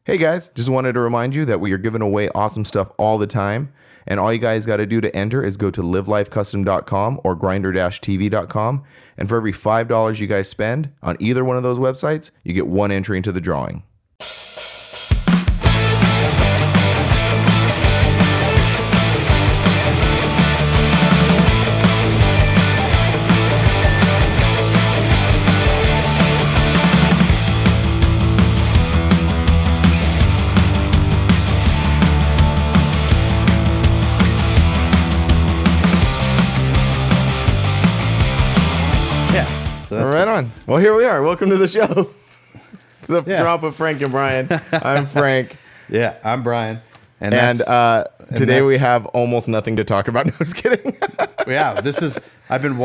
Hey guys, just wanted to remind you that we are giving away awesome stuff all the time. And all you guys got to do to enter is go to livelifecustom.com or grinder-tv.com. And for every $5 you guys spend on either one of those websites, you get one entry into the drawing. Right on. Well, here we are. Welcome to the show. The drop of Frank and Brian. I'm Frank. Yeah, I'm Brian. And today we have almost nothing to talk about. No, just kidding. Yeah, I've been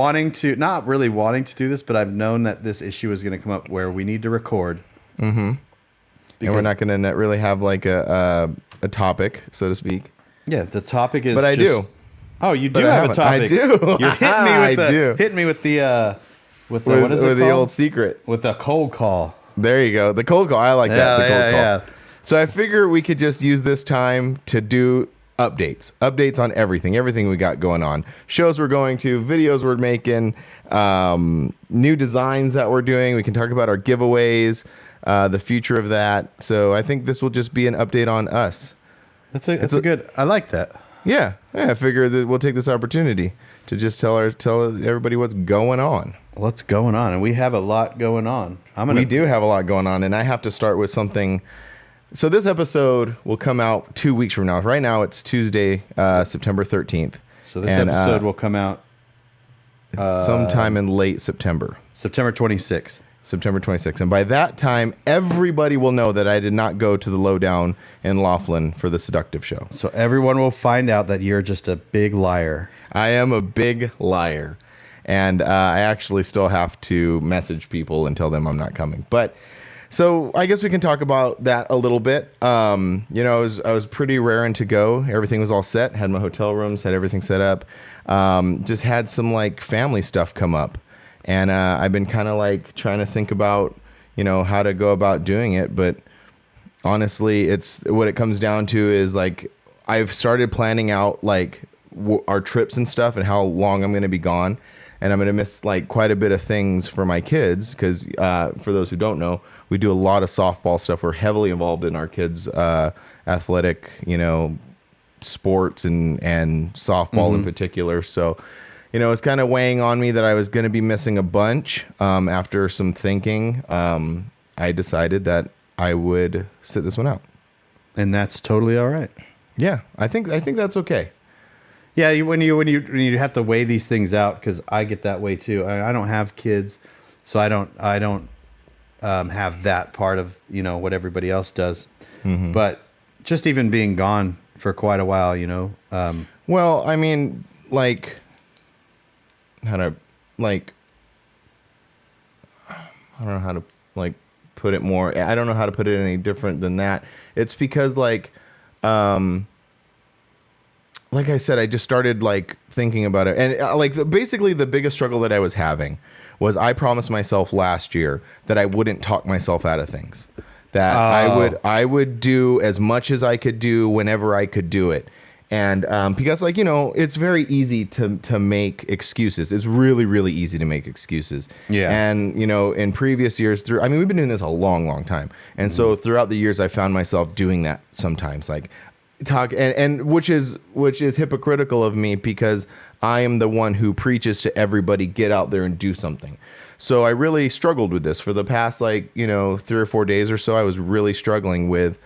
not really wanting to do this, but I've known that this issue is going to come up where we need to record. Mm-hmm. And we're not going to really have like a topic, so to speak. Yeah, the topic is. But I do. Oh, you do have a topic. I do. You're hitting me with the. With what is it called? The old secret. With the cold call. There you go. The cold call. I like that. The cold call. Yeah. So I figure we could just use this time to do updates. Updates on everything we got going on. Shows we're going to, videos we're making, new designs that we're doing. We can talk about our giveaways, the future of that. So I think this will just be an update on us. That's a good. I like that. Yeah. I figure that we'll take this opportunity to just tell everybody what's going on. What's going on? And we have a lot going on. We do have a lot going on, and I have to start with something. So this episode will come out 2 weeks from now. Right now, it's Tuesday, September 13th. So this episode will come out sometime in late September. September 26th. September 26th. And by that time, everybody will know that I did not go to the Lowdown in Laughlin for the Seductive Show. So everyone will find out that you're just a big liar. I am a big liar. And I actually still have to message people and tell them I'm not coming. But so I guess we can talk about that a little bit. I was pretty raring to go. Everything was all set. Had my hotel rooms, had everything set up. Just had some like family stuff come up. And I've been kind of like trying to think about, how to go about doing it. But honestly, it's what it comes down to is like I've started planning out like our trips and stuff and how long I'm going to be gone. And I'm going to miss like quite a bit of things for my kids because for those who don't know, we do a lot of softball stuff. We're heavily involved in our kids' athletic, sports and softball in particular. So, it's kind of weighing on me that I was going to be missing a bunch. After some thinking, I decided that I would sit this one out. And that's totally all right. Yeah, I think that's okay. Yeah, when you have to weigh these things out, because I get that way too. I don't have kids, so I don't have that part of what everybody else does. Mm-hmm. But just even being gone for quite a while, well, I mean, like, how to like, I don't know how to like put it more. I don't know how to put it any different than that. It's because like I said, I just started like thinking about it. And basically the biggest struggle that I was having was I promised myself last year that I wouldn't talk myself out of things. That I would do as much as I could do whenever I could do it. And because it's very easy to make excuses. It's really, really easy to make excuses. Yeah. And, in previous years we've been doing this a long, long time. And so throughout the years, I found myself doing that sometimes. Like, talk and which is hypocritical of me because I am the one who preaches to everybody, get out there and do something. So I really struggled with this for the past 3 or 4 days or so. I was really struggling with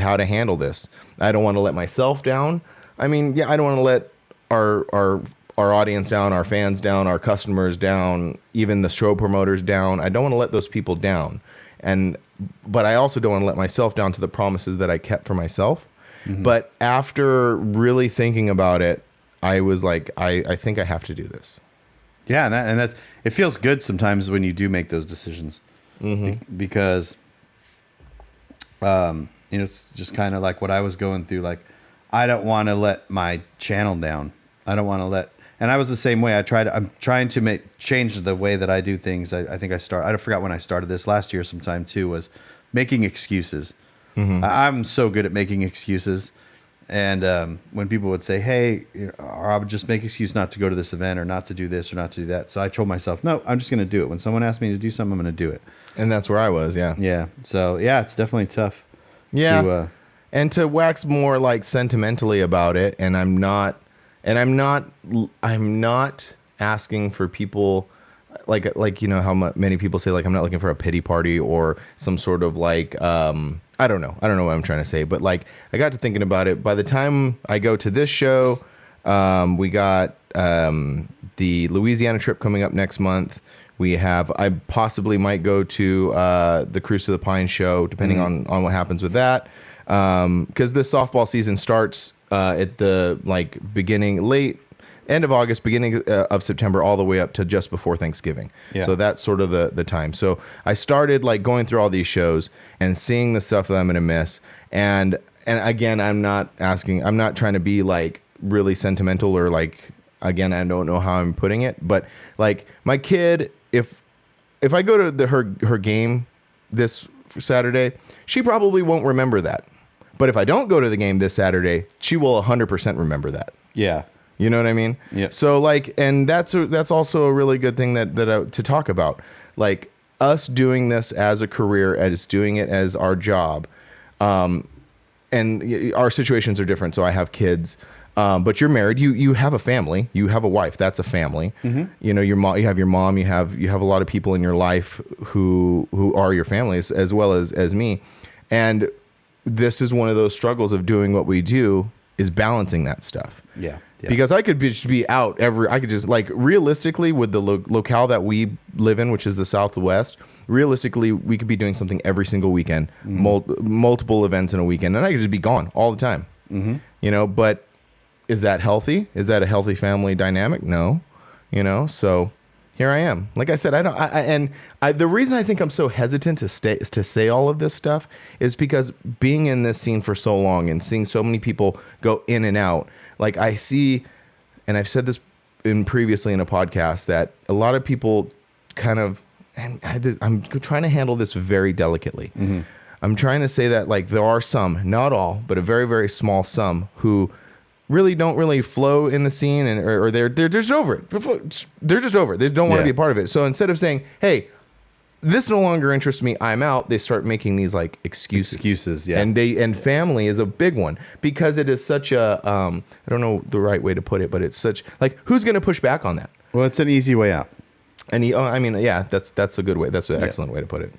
how to handle this. I don't want to let myself down. I mean, I don't want to let our audience down, our fans down, our customers down, even the show promoters down. I don't want to let those people down. But I also don't want to let myself down to the promises that I kept for myself. Mm-hmm. But after really thinking about it, I was like, I think I have to do this. Yeah, and that's it feels good sometimes when you do make those decisions, because it's just kind of like what I was going through. Like, I don't want to let my channel down. I don't want to let, and I was the same way. I'm trying to change the way that I do things. I think I forgot when I started this last year sometime too, was making excuses. I'm so good at making excuses. And when people would say, hey, or I would just make excuse not to go to this event or not to do this or not to do that. So I told myself, no, I'm just going to do it. When someone asks me to do something, I'm going to do it. And that's where I was. Yeah. Yeah. So yeah, it's definitely tough. Yeah. And to wax more like sentimentally about it. And I'm not asking for people like, you know, how many people say, like, I'm not looking for a pity party or some sort of like, I don't know what I'm trying to say, but like, I got to thinking about it. By the time I go to this show, we got the Louisiana trip coming up next month. I possibly might go to the Cruise to the Pine show, depending on what happens with that. Because this softball season starts at the end of August, beginning of September, all the way up to just before Thanksgiving. Yeah. So that's sort of the time. So I started like going through all these shows and seeing the stuff that I'm going to miss. And again, I'm not trying to be like really sentimental or like, again, I don't know how I'm putting it, but like my kid, if I go to her game this Saturday, she probably won't remember that. But if I don't go to the game this Saturday, she will 100% remember that. Yeah. You know what I mean? Yeah. So like, and that's also a really good thing to talk about. Like us doing this as a career, as doing it as our job, and our situations are different. So I have kids, but you're married. You have a family. You have a wife. That's a family. Mm-hmm. You know, you have your mom. You have a lot of people in your life who are your families as well as me. And this is one of those struggles of doing what we do, is balancing that stuff. Yeah. Yeah. Because I could be out I could just like realistically with the locale that we live in, which is the Southwest, realistically, we could be doing something every single weekend, multiple events in a weekend, and I could just be gone all the time. Mm-hmm. You know, but is that healthy? Is that a healthy family dynamic? No. You know, so here I am. Like I said, the reason I think I'm so hesitant to say all of this stuff is because being in this scene for so long and seeing so many people go in and out. Like I see, and I've said this previously in a podcast, that a lot of people kind of, and I'm trying to handle this very delicately. Mm-hmm. I'm trying to say that like there are some, not all, but a very, very small sum who really don't really flow in the scene or they're just over it. They're just over it. They don't want to be a part of it. So instead of saying, hey, this no longer interests me, I'm out, they start making these like excuses. Yeah. And family is a big one because it is such a I don't know the right way to put it, but it's such like, who's going to push back on that? Well, it's an easy way out. And that's a good way. That's an excellent way to put it.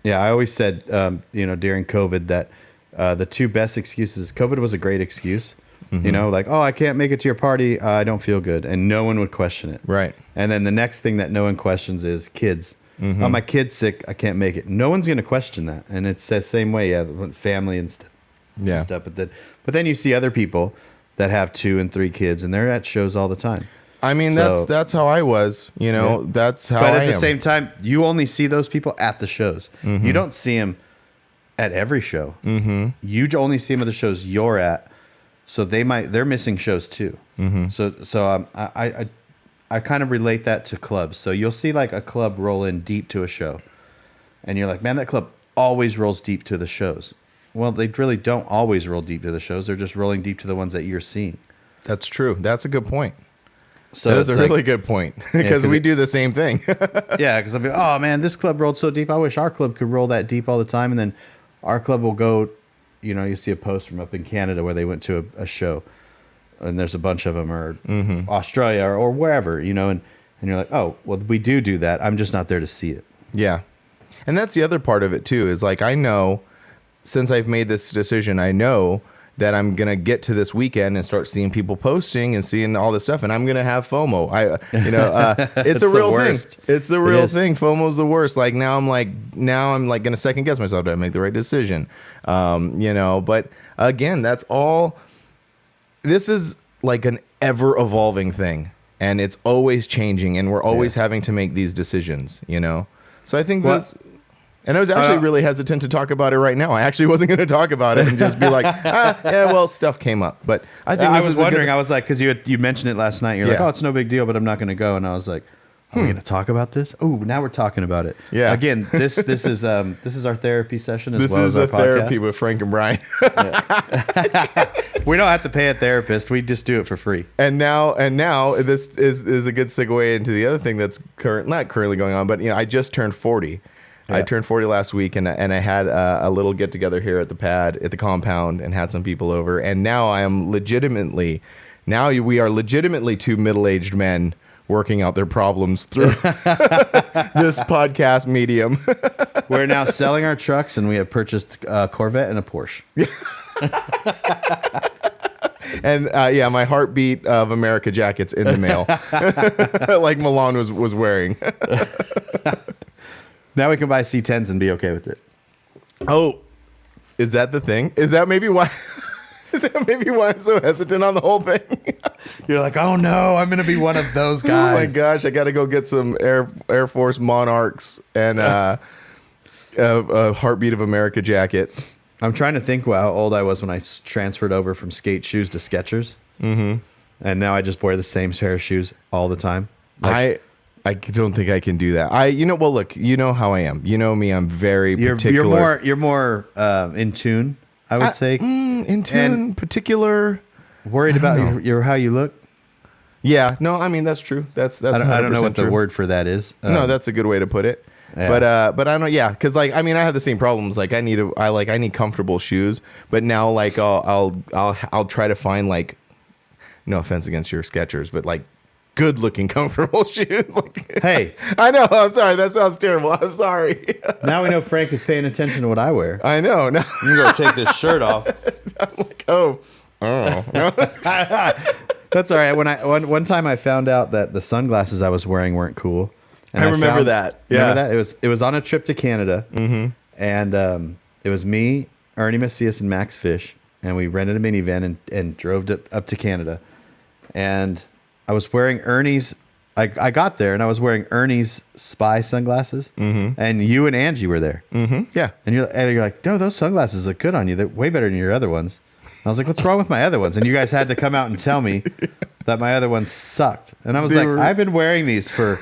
Yeah. I always said, during COVID that the two best excuses, COVID was a great excuse, like, oh, I can't make it to your party. I don't feel good. And no one would question it. Right. And then the next thing that no one questions is kids. Mm-hmm. Oh, my kid's sick. I can't make it. No one's going to question that. And it's the same way. Yeah. Family and stuff. Yeah. And stuff. But then you see other people that have 2 and 3 kids and they're at shows all the time. I mean, that's how I was, that's how I am. But at the same time, you only see those people at the shows. Mm-hmm. You don't see them at every show. Mm-hmm. You only see them at the shows you're at. So they're missing shows too. Mm-hmm. So I kind of relate that to clubs. So you'll see like a club roll in deep to a show. And you're like, man, that club always rolls deep to the shows. Well, they really don't always roll deep to the shows. They're just rolling deep to the ones that you're seeing. That's true. That's a good point. So that is a really good point because we do the same thing. Yeah, because I'll be, oh man, this club rolled so deep. I wish our club could roll that deep all the time. And then our club will go, you see a post from up in Canada where they went to a show. And there's a bunch of them, or Australia or wherever, and you're like, oh, well, we do that. I'm just not there to see it. Yeah. And that's the other part of it too, is like, I know since I've made this decision, I know that I'm going to get to this weekend and start seeing people posting and seeing all this stuff. And I'm going to have FOMO. It's a real thing. It's the real thing. FOMO's the worst. Like now I'm going to second guess myself. Did I make the right decision? But again, that's all. This is like an ever evolving thing and it's always changing and we're always having to make these decisions, So I think that's, and I was actually really hesitant to talk about it right now. I actually wasn't going to talk about it and just be like, stuff came up. But I think I was wondering, I was like, because you mentioned it last night. You're like, oh, it's no big deal, but I'm not going to go. And I was like, Are we going to talk about this? Oh, now we're talking about it. Yeah. Again, this is our therapy session as This well is as our the therapy podcast. with Frank and Brian. We don't have to pay a therapist. We just do it for free. And now this is a good segue into the other thing that's not currently going on, but I just turned 40. Yeah. I turned 40 last week, and I had a little get together here at the pad at the compound, and had some people over. And now we are legitimately two middle-aged men working out their problems through this podcast medium. We're now selling our trucks, and we have purchased a Corvette and a Porsche. And my Heartbeat of America jacket's in the mail, like Milan was wearing. Now we can buy C10s and be okay with it. Oh, is that the thing? Is that maybe why? Is that maybe why I'm so hesitant on the whole thing? You're like, oh no, I'm gonna be one of those guys. Oh my gosh, I got to go get some Air Force Monarchs and a Heartbeat of America jacket. I'm trying to think how old I was when I transferred over from skate shoes to Skechers. Mm-hmm. And now I just wear the same pair of shoes all the time. I don't think I can do that. Well, look, you know how I am. You know me. I'm very particular. You're more in tune, I would say. In tune, particular. Worried about your how you look. Yeah, no, I mean that's true. That's I don't know what true. the word for that is. No, that's a good way to put it. Yeah. But I don't. Yeah, because I have the same problems. Like I need comfortable shoes. But now I'll try to find no offense against your Skechers, but good looking comfortable shoes. Hey, I know. I'm sorry. That sounds terrible. I'm sorry. now we know Frank is paying attention to what I wear. I know. No. You go take this shirt off. I'm like, oh. That's all right. One time I found out that the sunglasses I was wearing weren't cool. And I remember that. Yeah. Remember that? It was on a trip to Canada. Mm-hmm. And it was me, Ernie Macias, and Max Fish. And we rented a minivan and drove up to Canada. And I was wearing Ernie's. I got there and I was wearing Ernie's spy sunglasses. Mm-hmm. And you and Angie were there. Mm-hmm. Yeah. And you're like, no, those sunglasses look good on you. They're way better than your other ones. I was like, what's wrong with my other ones? And you guys had to come out and tell me that my other ones sucked. And I was I've been wearing these for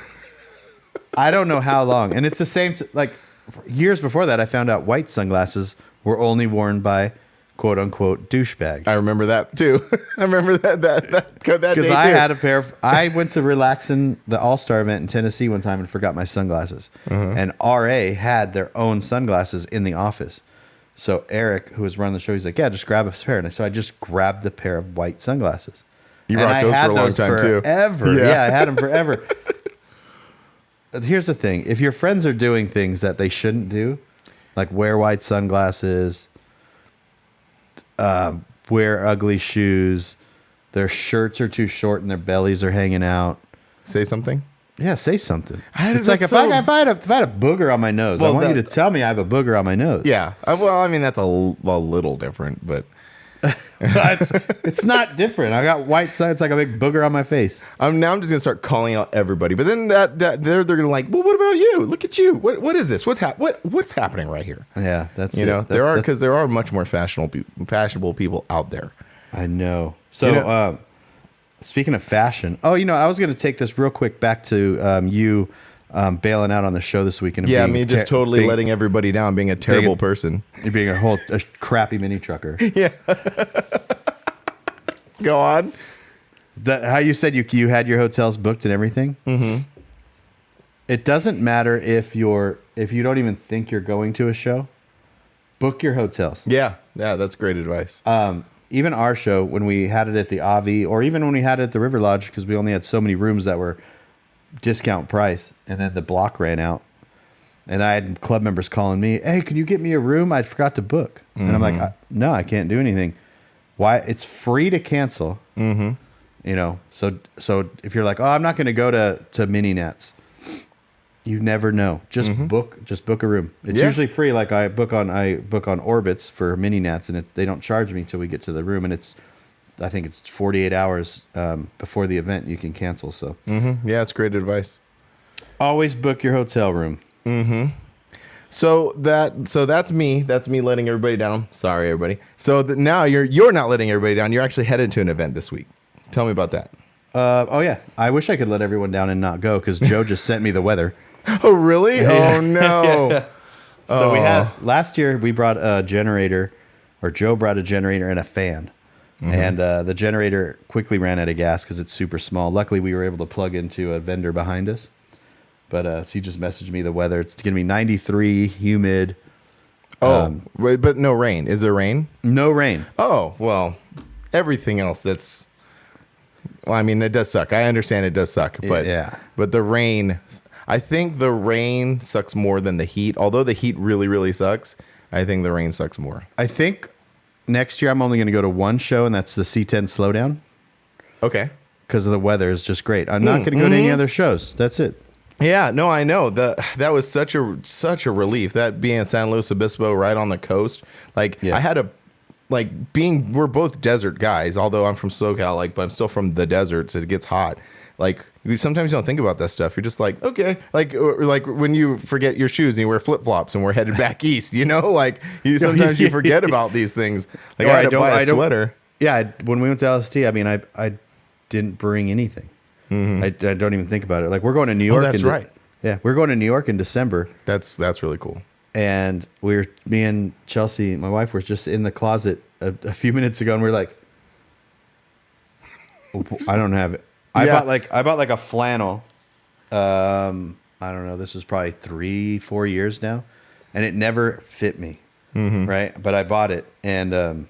I don't know how long. And it's the same, years before that, I found out white sunglasses were only worn by quote unquote douchebags. I remember that too. I remember that because I had a pair I went to relax in the All-Star event in Tennessee one time and forgot my sunglasses. Mm-hmm. And RA had their own sunglasses in the office. So Eric, who was running the show, he's like, yeah, just grab a pair. And so I just grabbed the pair of white sunglasses. You rocked those for a long time too. Forever. Yeah, I had them forever. Here's the thing. If your friends are doing things that they shouldn't do, like wear white sunglasses, wear ugly shoes, their shirts are too short and their bellies are hanging out. Say something. Yeah, say something. It's like if I had a booger on my nose, I want you to tell me I have a booger on my nose. Yeah. Well, I mean, that's a little different, but it's not different. I got white side. It's like a big booger on my face. I'm just gonna start calling out everybody. But then they're gonna well, what about you? Look at you. What is this? What's happening right here? Yeah, that's there are much more fashionable people out there. I know. So speaking of fashion, I was gonna take this real quick back to you. Bailing out on the show this weekend. Yeah, me just totally letting everybody down, being a terrible person. You're being a crappy mini trucker. Yeah. Go on. How you said you had your hotels booked and everything. Mm-hmm. It doesn't matter if you don't even think you're going to a show. Book your hotels. Yeah, that's great advice. Even our show, when we had it at the Avi, or even when we had it at the River Lodge, because we only had so many rooms that were discount price, and then the block ran out, and I had club members calling me, hey, can you get me a room? I forgot to book. Mm-hmm. And I'm like, no, I can't do anything. Why? It's free to cancel. Mm-hmm. So if you're like, oh, I'm not going to go to Mini Nats, you never know. Just book a room. It's usually free. Like I book on Orbitz for Mini Nats, and they don't charge me till we get to the room, and I think it's 48 hours before the event you can cancel. So yeah, it's great advice. Always book your hotel room. Mm-hmm. So that's me. That's me letting everybody down. Sorry, everybody. So now you're not letting everybody down. You're actually headed to an event this week. Tell me about that. Oh yeah, I wish I could let everyone down and not go because Joe just sent me the weather. Oh, really? Oh, no. So we had last year we brought a generator, or Joe brought a generator and a fan, and the generator quickly ran out of gas because it's super small. Luckily, we were able to plug into a vendor behind us. But so he just messaged me the weather. It's going to be 93, humid. But no rain. Is there rain? No rain. Oh, well, everything else that's... Well, I mean, it does suck. I understand it does suck. But Yeah. But the rain... I think the rain sucks more than the heat. Although the heat really, really sucks, I think the rain sucks more. I think next year I'm only going to go to one show, and that's the C10 Slowdown. Okay. Because of the weather is just great. I'm not going to go to any other shows. That's it. Yeah, no, I know. That was such a relief. That being in San Luis Obispo, right on the coast. Like, Yeah. I had a... Like, we're both desert guys, although I'm from SoCal, like, but I'm still from the desert, so it gets hot. Like, sometimes you don't think about that stuff. You're just like, okay. Like when you forget your shoes and you wear flip-flops and we're headed back east, you know? Like, sometimes you forget about these things. Like, I had to buy a sweater. Yeah, when we went to LST, I mean, I didn't bring anything. I don't even think about it. Like, we're going to New York. That's right. Yeah, we're going to New York in December. That's really cool. And me and Chelsea, my wife, were just in the closet a few minutes ago, and we are like, I don't have it. I bought like a flannel. I don't know. This was probably 3-4 years now, and it never fit me. Right, but I bought it, and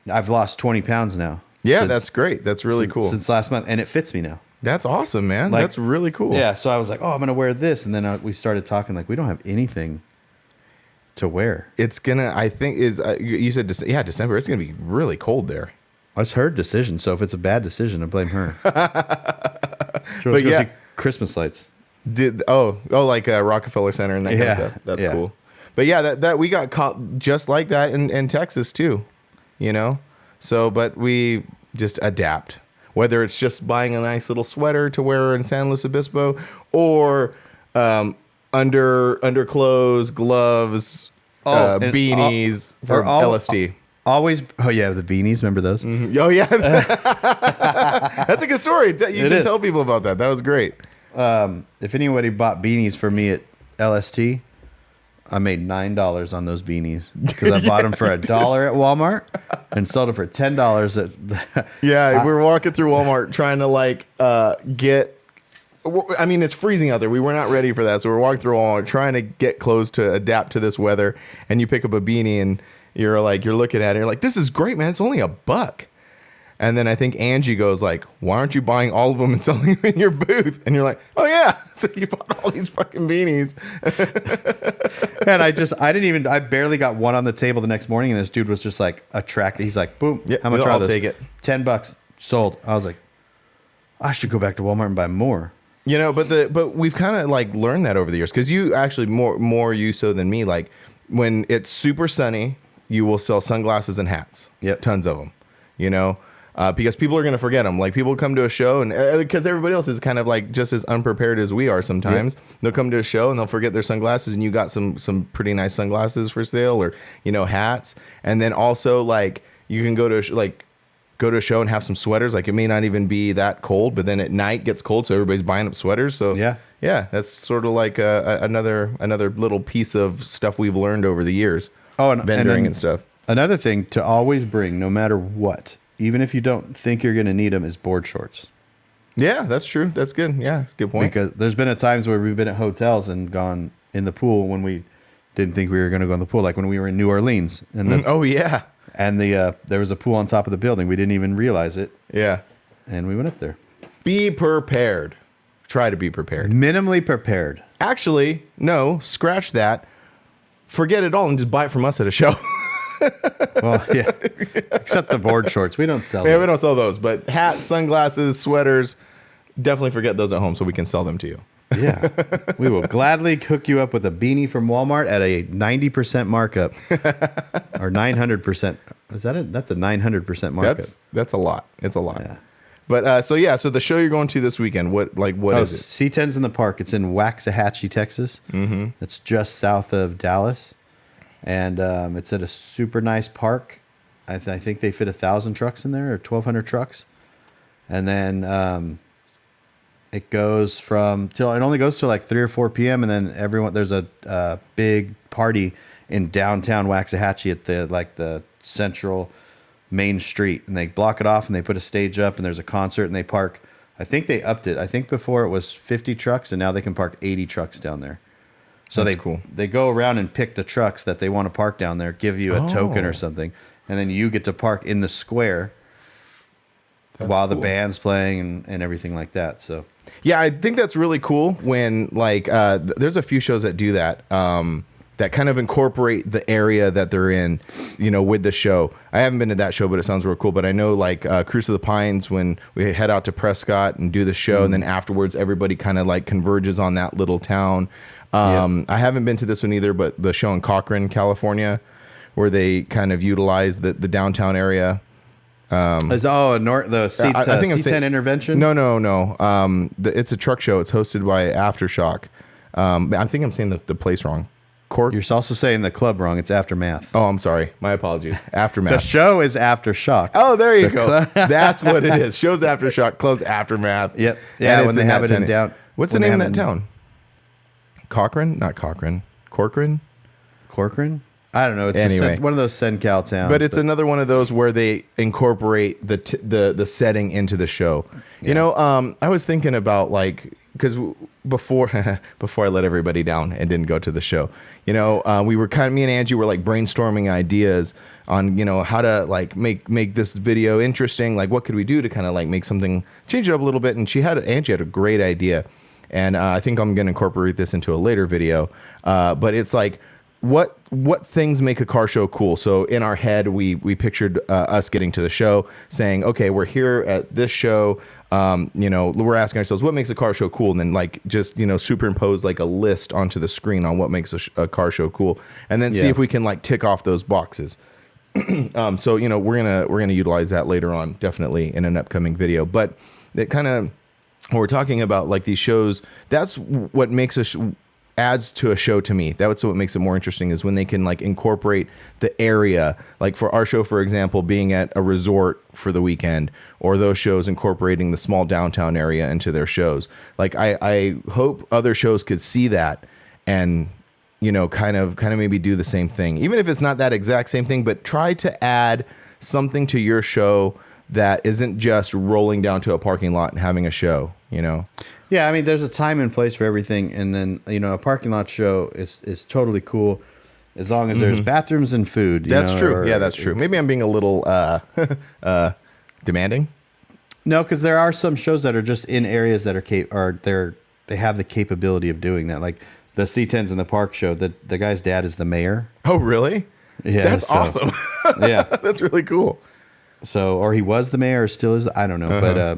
I've lost 20 pounds now. Yeah, that's great. That's really cool. Since last month, and it fits me now. That's awesome, man. Like, that's really cool. Yeah, so I was like, oh, I'm going to wear this. And then we started talking, like, we don't have anything to wear. It's going to, I think, you said, December. It's going to be really cold there. That's her decision. So if it's a bad decision, I blame her. She But wants to go yeah. see Christmas lights. Like Rockefeller Center and that kind of stuff. That's cool. But yeah, that we got caught just like that in Texas too, you know? So, but we just adapt. Whether it's just buying a nice little sweater to wear in San Luis Obispo, or underclothes, gloves, beanies for LST. Always, oh yeah, the beanies. Remember those? Mm-hmm. Oh yeah, that's a good story. You should tell people about that. That was great. If anybody bought beanies for me at LST, I made $9 on those beanies because I bought them for $1 at Walmart and sold them for $10 at. Yeah, we were walking through Walmart trying to get. I mean, it's freezing out there. We were not ready for that, so we're walking through Walmart trying to get clothes to adapt to this weather. And you pick up a beanie and you're looking at it. You're like, this is great, man. It's only $1. And then I think Angie goes like, why aren't you buying all of them and selling them in your booth? And you're like, oh yeah. So you bought all these fucking beanies. And I barely got one on the table the next morning. And this dude was just like attracted. He's like, boom. Yeah, how much are I'll those? take it. $10 sold. I was like, I should go back to Walmart and buy more. You know, but we've kind of like learned that over the years. Cause you actually more you so than me. Like when it's super sunny, you will sell sunglasses and hats. Yep. Tons of them, you know. Because people are going to forget them. Like people come to a show and because everybody else is kind of like just as unprepared as we are sometimes. Yeah. They'll come to a show and they'll forget their sunglasses and you got some pretty nice sunglasses for sale or, you know, hats. And then also like you can go to a show and have some sweaters. Like it may not even be that cold, but then at night gets cold. So everybody's buying up sweaters. So yeah, that's sort of like another little piece of stuff we've learned over the years. Oh, and vendoring and stuff. Another thing to always bring, no matter what, even if you don't think you're going to need them, is board shorts. Yeah, that's true. That's good. Yeah, good point. Because there's been times where we've been at hotels and gone in the pool when we didn't think we were going to go in the pool, like when we were in New Orleans. And oh, yeah. And there was a pool on top of the building. We didn't even realize it. Yeah. And we went up there. Be prepared. Try to be prepared. Minimally prepared. Actually, no, scratch that. Forget it all and just buy it from us at a show. Well, yeah. Except the board shorts. We don't sell Yeah, those. we don't sell those. But hats, sunglasses, sweaters, definitely forget those at home so we can sell them to you. Yeah. We will gladly hook you up with a beanie from Walmart at a 90% markup. Or 900%. Is that it? That's a 900% markup. That's a lot. It's a lot. Yeah. But so the show you're going to this weekend, what is it? C10's in the park. It's in Waxahachie, Texas. Mm-hmm. It's just south of Dallas. And it's at a super nice park. I think they fit 1,000 trucks in there or 1,200 trucks. and then it goes from till it only goes to like 3 or 4 p.m. and then there's a big party in downtown Waxahachie at the central main street, and they block it off and they put a stage up and there's a concert and they park. I think they upped it. I think before it was 50 trucks and now they can park 80 trucks down there. So That's cool. They go around and pick the trucks that they want to park down there, give you a token or something, and then you get to park in the square while the band's playing and everything like that. So yeah, I think that's really cool when like there's a few shows that do that. That kind of incorporate the area that they're in, with the show. I haven't been to that show, but it sounds real cool. But I know like Cruise of the Pines, when we head out to Prescott and do the show, and then afterwards everybody kind of like converges on that little town. I haven't been to this one either, but the show in Cochrane, California, where they kind of utilize the downtown area. the I think I'm C10 saying, intervention? No. It's a truck show. It's hosted by Aftershock. I think I'm saying the place wrong. You're also saying the club wrong. It's Aftermath. Oh, I'm sorry. My apologies. Aftermath. The show is Aftershock. Oh, there you go. That's what it is. Show's Aftershock, club's Aftermath. Yep. Yeah, when they have it in down. What's the name of that town? Cochrane? Not Cochrane. Corcoran? Corcoran? I don't know. It's one of those SenCal towns. But it's another one of those where they incorporate the setting into the show. Yeah. I was thinking about like, because before I let everybody down and didn't go to the show, me and Angie were like brainstorming ideas on, how to like make this video interesting. Like, what could we do to kind of like make something, change it up a little bit. And Angie had a great idea. And I think I'm going to incorporate this into a later video. But it's like, what things make a car show cool? So in our head, we pictured us getting to the show, saying, okay, we're here at this show. We're asking ourselves, what makes a car show cool? And then like just superimpose like a list onto the screen on what makes a car show cool, and then see if we can like tick off those boxes. So we're gonna utilize that later on, definitely in an upcoming video. But it kind of, when we're talking about like these shows, that's what makes adds to a show to me. That's what makes it more interesting, is when they can like incorporate the area. Like for our show, for example, being at a resort for the weekend, or those shows incorporating the small downtown area into their shows. Like I hope other shows could see that and kind of maybe do the same thing, even if it's not that exact same thing, but try to add something to your show that isn't just rolling down to a parking lot and having a show. Yeah, I mean, there's a time and place for everything, and then a parking lot show is totally cool as long as there's bathrooms and food. That's true. Yeah, that's true. Maybe I'm being a little demanding. No, because there are some shows that are just in areas that they have the capability of doing that. Like the C10s in the park show. The guy's dad is the mayor. Oh, really? Yeah, that's awesome. Yeah, that's really cool. So, or he was the mayor, or still is. I don't know, but.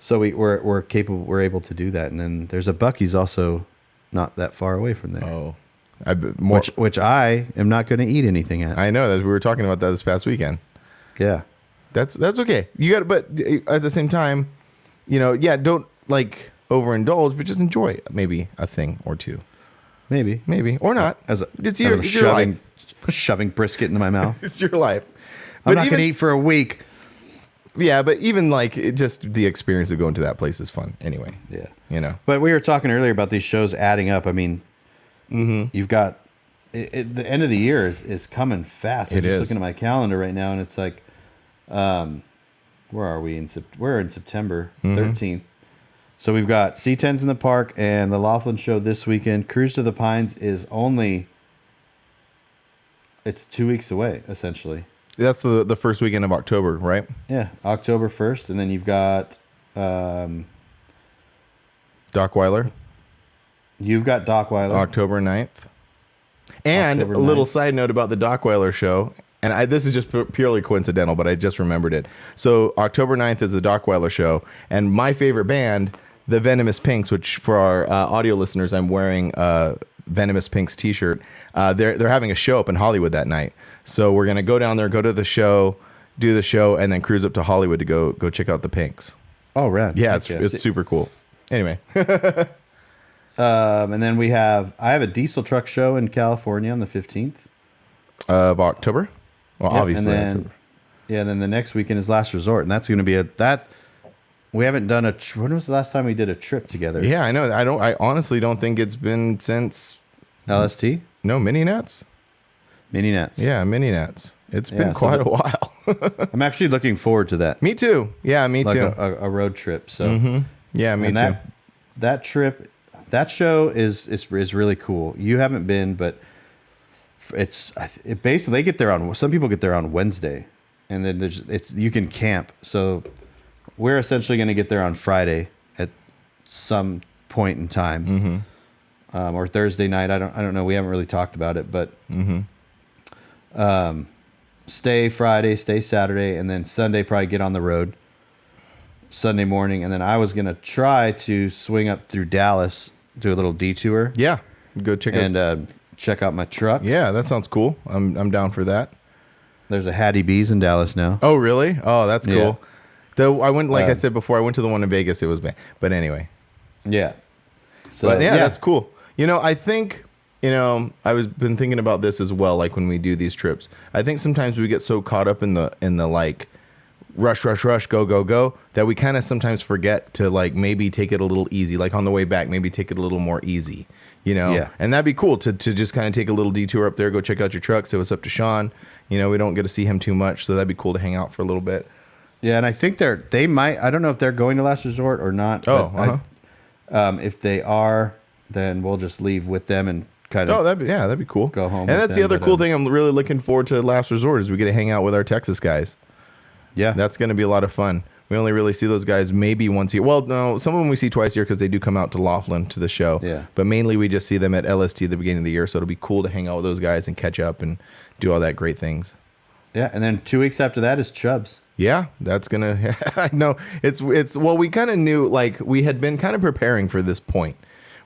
So we're capable. We're able to do that, and then there's a Buc-ee's also not that far away from there. Oh, which I am not going to eat anything at. I know that we were talking about that this past weekend. Yeah, that's okay. You got, but at the same time, don't like overindulge, but just enjoy maybe a thing or two, maybe or not. It's your life. Shoving brisket into my mouth. It's your life. I'm not going to eat for a week. Yeah, but even like just the experience of going to that place is fun anyway. Yeah. But we were talking earlier about these shows adding up. I mean, you've got the end of the year is coming fast. I'm just looking at my calendar right now, and it's like, where are we? We're in September 13th. So we've got C10s in the park and the Laughlin show this weekend. Cruise to the Pines is it's 2 weeks away, essentially. That's the first weekend of October, right? Yeah, October 1st. And then you've got... Dockweiler. You've got Dockweiler. October 9th. And a little side note about the Dockweiler show, and this is just purely coincidental, but I just remembered it. So October 9th is the Dockweiler show, and my favorite band, the Venomous Pinks, which for our audio listeners, I'm wearing a Venomous Pinks t-shirt. They're having a show up in Hollywood that night. So we're going to go down there, go to the show, do the show, and then cruise up to Hollywood to go check out the Pinks. Oh, rad. Yeah, it's super cool. Anyway. And then I have a diesel truck show in California on the 15th. Of October? Well, obviously. And then the next weekend is Last Resort. And that's going to be we haven't done when was the last time we did a trip together? Yeah, I know. I honestly don't think it's been since LST? no mini nats. Mini nats. Yeah, mini nats. It's been Yeah, quite a while. I'm actually looking forward to that. Me too. Yeah, me Like too. a road trip. So Yeah, me and too. that trip, that show is really cool. You haven't been, but it basically they get there on some people get there on Wednesday, and then you can camp. So we're essentially going to get there on Friday at some point in time, or Thursday night. I don't know. We haven't really talked about it, but stay Friday, stay Saturday, and then Sunday probably get on the road. Sunday morning, and then I was gonna try to swing up through Dallas, do a little detour, Yeah, go check out. and check out my truck. Yeah, that sounds cool. I'm down for that. There's a Hattie B's in Dallas now. Oh, really? Oh, that's cool. Yeah. Though I went, like I said before, I went to the one in Vegas. It was bad, but anyway. Yeah. So But yeah, that's cool. I think I was been thinking about this as well. Like when we do these trips, I think sometimes we get so caught up in the like rush, go, that we kind of sometimes forget to like maybe take it a little easy. Like on the way back, maybe take it a little more easy. Yeah. And that'd be cool to just kind of take a little detour up there, go check out your truck, say what's up to Sean. We don't get to see him too much, so that'd be cool to hang out for a little bit. Yeah, and I think they might. I don't know if they're going to Last Resort or not. Oh, if they are, then we'll just leave with them and kind of. Oh, that'd be cool. Go home And with that's the them, other but, cool thing I'm really looking forward to Last Resort is we get to hang out with our Texas guys. Yeah, That's going to be a lot of fun. We only really see those guys maybe once a year. Well, no, some of them we see twice a year because they do come out to Laughlin to the show. Yeah. But mainly we just see them at LST at the beginning of the year. So it'll be cool to hang out with those guys and catch up and do all that great things. yeah, and then 2 weeks after that is Chubbs. Yeah, that's going to, I know well, we kind of knew, like we had been kind of preparing for this point.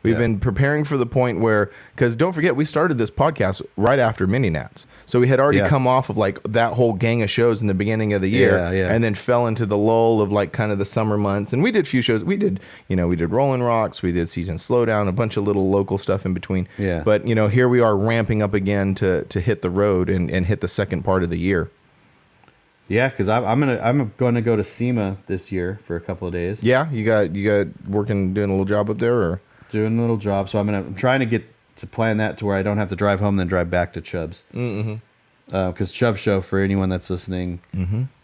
We've been preparing for the point where, because don't forget, we started this podcast right after Mini Nats. So we had already come off of like that whole gang of shows in the beginning of the year and then fell into the lull of like kind of the summer months. And we did a few shows. We did Rolling Rocks. We did Season Slowdown, a bunch of little local stuff in between. Yeah. But, here we are ramping up again to hit the road and hit the second part of the year. Yeah, because I'm gonna go to SEMA this year for a couple of days. Yeah, you got doing a little job up there, or Doing a little job, so I'm trying to plan that to where I don't have to drive home then drive back to Chubbs. Because Chubbs Show, for anyone that's listening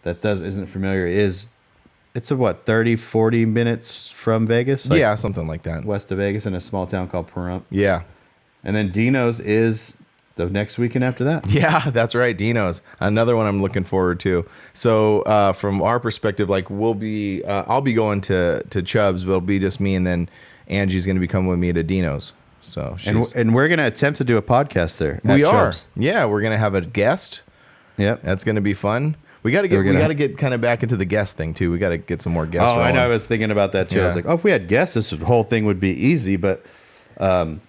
that isn't familiar, it's a 30-40 minutes from Vegas, yeah, something like that. west of Vegas, in a small town called Pahrump. Yeah. And then Dino's is the next weekend after that. Yeah, that's right. Dino's another one I'm looking forward to. So from our perspective, like I'll be going to Chubbs, but it'll be just me, and then Angie's going to be coming with me to Dino's. So And we're going to attempt to do a podcast there. we at are. Chubbs. Yeah, we're going to have a guest. Yep. That's going to be fun. We got to get kind of back into the guest thing too. We got to get some more guests. Oh, I rolling. know. I was thinking about that too. I was Yeah. like, if we had guests, this whole thing would be easy. But again,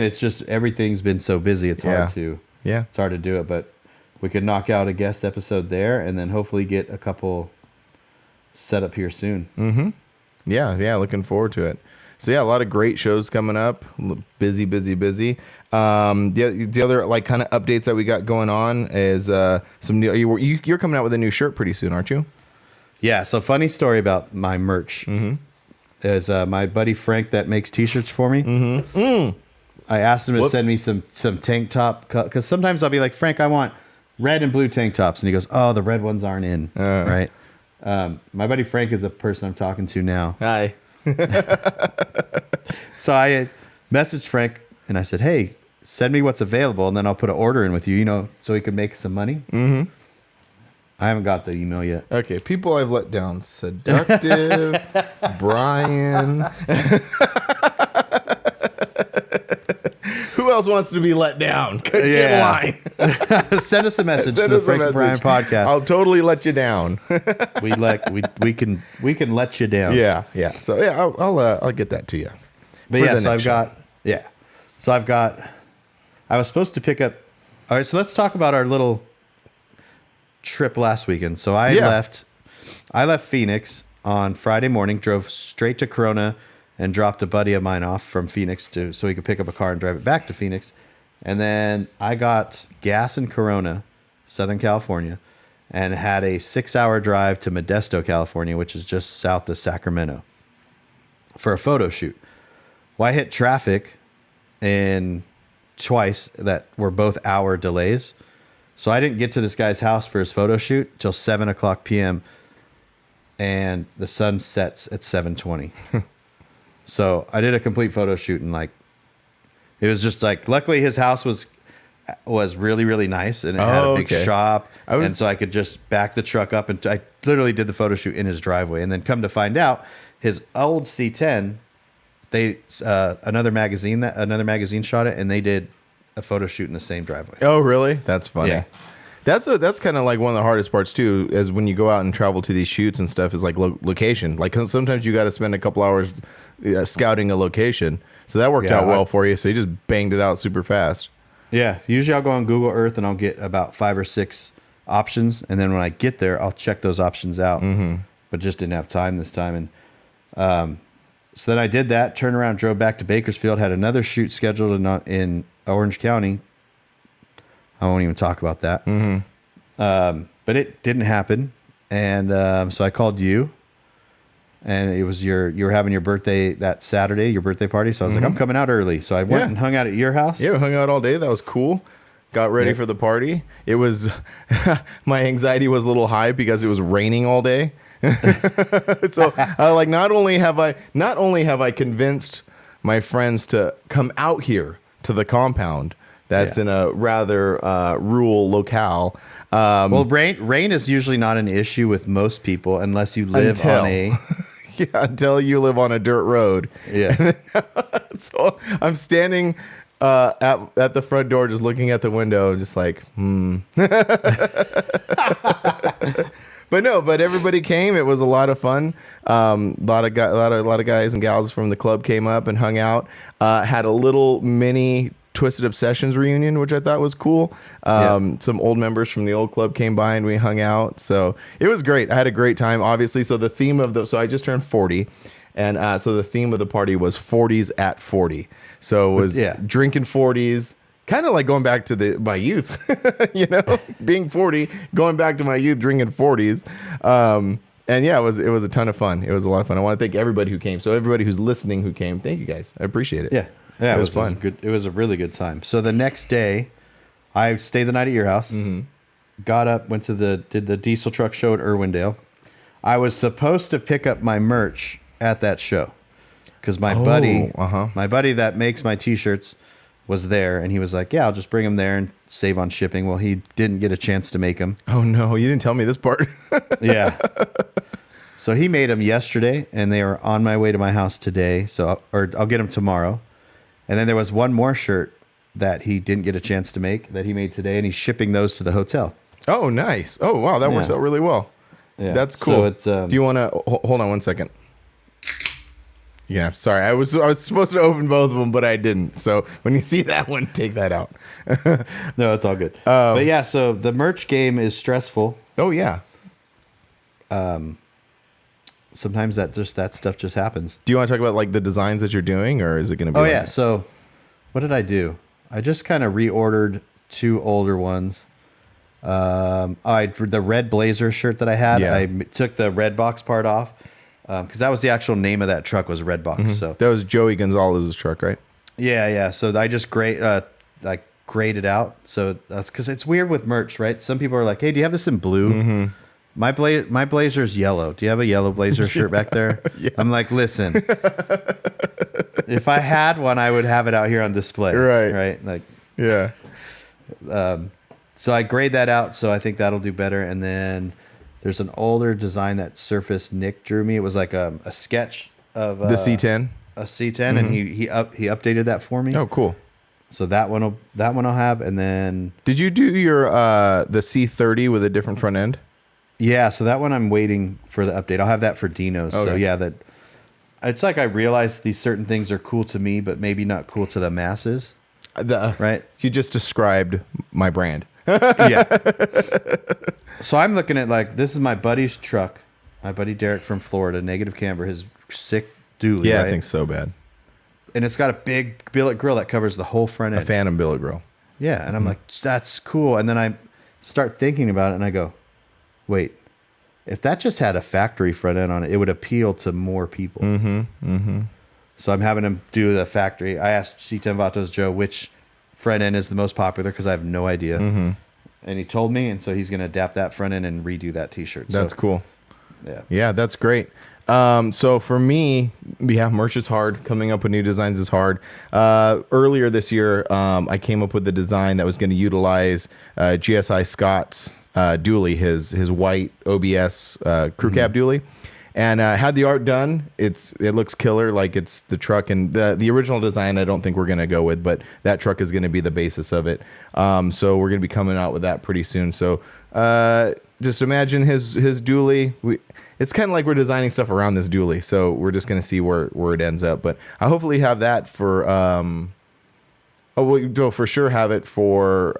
it's just everything's been so busy. It's hard to do it. But we could knock out a guest episode there, and then hopefully get a couple set up here soon. Yeah, looking forward to it. So yeah, a lot of great shows coming up. Busy. The other like kind of updates that we got going on is some new. You're coming out with a new shirt pretty soon, aren't you? Yeah. So funny story about my merch is my buddy Frank that makes T-shirts for me. I asked him to send me some tank top, because sometimes I'll be like, Frank, I want red and blue tank tops, and he goes, oh, the red ones aren't in, right? My buddy Frank is the person I'm talking to now. Hi. So I messaged Frank and I said, hey, send me what's available, and then I'll put an order in with you, so he can make some money. I haven't got the email yet. Okay, people I've let down: Seductive, Brian. Who else wants to be let down? Get in line. Send us a message to the Frank and Brian podcast. I'll totally let you down. we can let you down. Yeah. So yeah, I'll get that to you. But for yeah, the so next I was supposed to pick up. All right, so let's talk about our little trip last weekend. So I left Phoenix on Friday morning, drove straight to Corona, and dropped a buddy of mine off from Phoenix so he could pick up a car and drive it back to Phoenix. And then I got gas in Corona, Southern California, and had a 6-hour drive to Modesto, California, which is just south of Sacramento, for a photo shoot. Well, I hit traffic in twice that were both hour delays. So I didn't get to this guy's house for his photo shoot till 7:00 p.m. and the sun sets at 7:20. So I did a complete photo shoot, and like, it was just like, luckily his house was really, really nice, and it had a big shop, and so I could just back the truck up, and I literally did the photo shoot in his driveway. And then come to find out, his old C10, they another magazine shot it, and they did a photo shoot in the same driveway. Oh, really? That's funny. Yeah. That's kind of like one of the hardest parts too, is when you go out and travel to these shoots and stuff, is like location. Like, 'cause sometimes you got to spend a couple hours scouting a location. So that worked out well for you. So you just banged it out super fast. Yeah. Usually I'll go on Google Earth and I'll get about 5 or 6 options, and then when I get there, I'll check those options out. Mm-hmm. But just didn't have time this time, and so then I did that. Turned around, drove back to Bakersfield. Had another shoot scheduled in Orange County. I won't even talk about that. Mm-hmm. But it didn't happen. And so I called you, and it was you were having your birthday that Saturday, your birthday party. So I was like, I'm coming out early. So I went and hung out at your house. Yeah, we hung out all day. That was cool. Got ready for the party. It was, my anxiety was a little high because it was raining all day. So like, not only have I convinced my friends to come out here to the compound that's in a rather rural locale. Well, rain is usually not an issue with most people unless you live on a until you live on a dirt road. Yes. So I'm standing at the front door, just looking at the window, just like, But everybody came. It was a lot of fun. A lot of guys and gals from the club came up and hung out. Had a little mini Twisted Obsessions reunion, which I thought was cool. Some old members from the old club came by and we hung out. So it was great. I had a great time, obviously. So the theme of so I just turned 40. And so the theme of the party was 40s at 40. So it was drinking 40s. Kind of like going back to my youth, being 40, going back to my youth, drinking 40s. And yeah, it was a ton of fun. It was a lot of fun. I want to thank everybody who came. So everybody who's listening who came, thank you guys. I appreciate it. Yeah, it was fun. It was a really good time. So the next day, I stayed the night at your house. Mm-hmm. Got up, did the diesel truck show at Irwindale. I was supposed to pick up my merch at that show because my buddy that makes my t-shirts was there, and he was like, yeah, I'll just bring them there and save on shipping. Well, he didn't get a chance to make them. Oh no, you didn't tell me this part. Yeah. So he made them yesterday, and they are on my way to my house today. I'll get them tomorrow. And then there was one more shirt that he didn't get a chance to make that he made today, and he's shipping those to the hotel. Oh, nice. Oh, wow, that works out really well. Yeah. That's cool. So it's, do you want to hold on one second? Yeah, sorry. I was supposed to open both of them, but I didn't. So when you see that one, take that out. No, it's all good. But yeah, so the merch game is stressful. Oh yeah. Sometimes that stuff just happens. Do you want to talk about like the designs that you're doing, or is it going to be? Oh yeah. So what did I do? I just kind of reordered 2 older ones. The red blazer shirt that I had, I took the red box part off. Because that was the actual name of that truck, was Redbox. Mm-hmm. So that was Joey Gonzalez's truck, right? Yeah. So I just graded out. So that's because it's weird with merch, right? Some people are like, "Hey, do you have this in blue?" Mm-hmm. My blazer's yellow. Do you have a yellow blazer shirt back there? Yeah. I'm like, listen, if I had one, I would have it out here on display. Right. Like, yeah. So I grade that out. So I think that'll do better. And then there's an older design that Surface Nick drew me. It was like a sketch of the C10, a C10, mm-hmm. and he updated that for me. Oh, cool! So that one I'll have, and then did you do your the C30 with a different front end? Yeah, so that one I'm waiting for the update. I'll have that for Dino's. Okay. So yeah, it's like I realize these certain things are cool to me, but maybe not cool to the masses. Right? You just described my brand. Yeah. So I'm looking at this is my buddy's truck, my buddy Derek from Florida, negative camber, his sick dually. Yeah, right? I think so bad. And it's got a big billet grill that covers the whole front end. A Phantom billet grill. Yeah, and I'm like, that's cool. And then I start thinking about it, and I go, wait, if that just had a factory front end on it, it would appeal to more people. So I'm having him do the factory. I asked C10 Vatos Joe which front end is the most popular because I have no idea. And he told me, and so he's going to adapt that front end and redo that T-shirt. That's cool. Yeah. Yeah, that's great. So for me, merch is hard. Coming up with new designs is hard. Earlier this year, I came up with the design that was going to utilize GSI Scott's dually, his white OBS crew cab dually, and had the art done. It looks killer, like it's the truck, and the original design I don't think we're going to go with, but that truck is going to be the basis of it. So we're going to be coming out with that pretty soon. So just imagine his dually. It's kind of like we're designing stuff around this dually, so we're just going to see where it ends up. But I hopefully have that for we'll for sure have it for